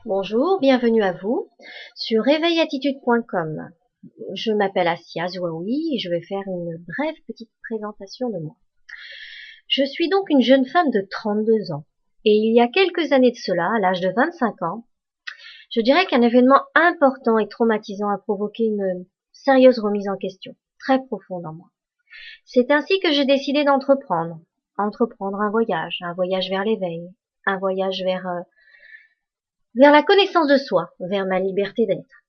Bonjour, bienvenue à vous sur réveillattitude.com. Je m'appelle Asia Zouaoui et je vais faire une brève petite présentation de moi. Je suis donc une jeune femme de 32 ans et il y a quelques années de cela, à l'âge de 25 ans, je dirais qu'un événement important et traumatisant a provoqué une sérieuse remise en question, très profonde en moi. C'est ainsi que j'ai décidé d'entreprendre un voyage vers l'éveil, un voyage vers la connaissance de soi, vers ma liberté d'être.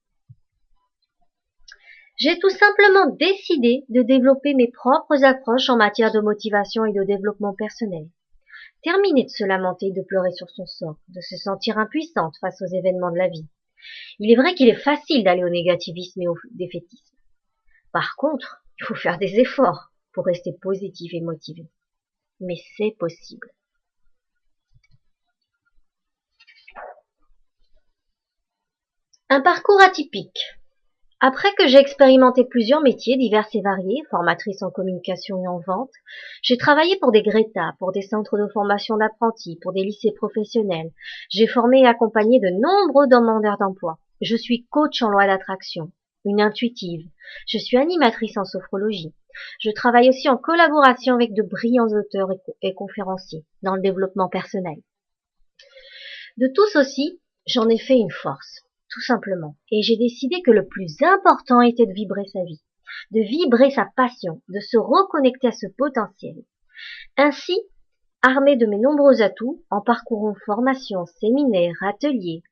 J'ai tout simplement décidé de développer mes propres approches en matière de motivation et de développement personnel. Terminer de se lamenter, de pleurer sur son sort, de se sentir impuissante face aux événements de la vie. Il est vrai qu'il est facile d'aller au négativisme et au défaitisme. Par contre, il faut faire des efforts pour rester positif et motivé. Mais c'est possible. Un parcours atypique. Après que j'ai expérimenté plusieurs métiers divers et variés, formatrice en communication et en vente, j'ai travaillé pour des Greta, pour des centres de formation d'apprentis, pour des lycées professionnels. J'ai formé et accompagné de nombreux demandeurs d'emploi. Je suis coach en loi d'attraction, une intuitive. Je suis animatrice en sophrologie. Je travaille aussi en collaboration avec de brillants auteurs et conférenciers dans le développement personnel. De tout ceci, j'en ai fait une force. Tout simplement. Et j'ai décidé que le plus important était de vibrer sa vie, de vibrer sa passion, de se reconnecter à ce potentiel. Ainsi, armée de mes nombreux atouts, en parcourant formations, séminaires, ateliers,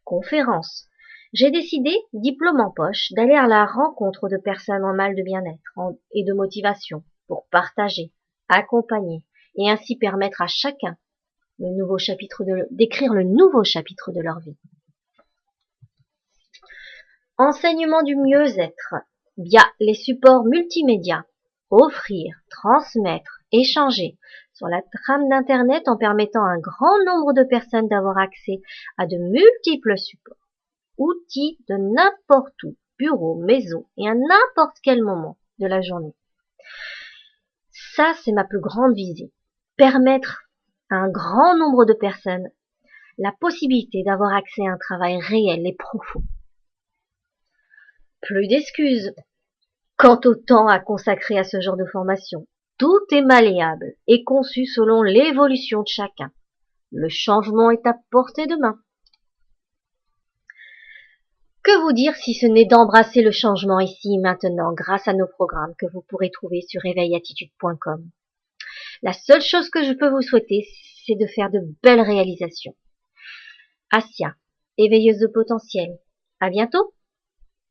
conférences, j'ai décidé, diplôme en poche, d'aller à la rencontre de personnes en mal de bien-être et de motivation pour partager, accompagner et ainsi permettre à chacun d'écrire le nouveau chapitre de leur vie. Enseignement du mieux-être via les supports multimédia. Offrir, transmettre, échanger sur la trame d'Internet en permettant à un grand nombre de personnes d'avoir accès à de multiples supports. Outils de n'importe où, bureau, maison et à n'importe quel moment de la journée. Ça, c'est ma plus grande visée. Permettre à un grand nombre de personnes la possibilité d'avoir accès à un travail réel et profond. Plus d'excuses quant au temps à consacrer à ce genre de formation. Tout est malléable et conçu selon l'évolution de chacun. Le changement est à portée de main. Que vous dire si ce n'est d'embrasser le changement ici et maintenant grâce à nos programmes que vous pourrez trouver sur réveillattitude.com. La seule chose que je peux vous souhaiter, c'est de faire de belles réalisations. Asia, éveilleuse de potentiel. À bientôt!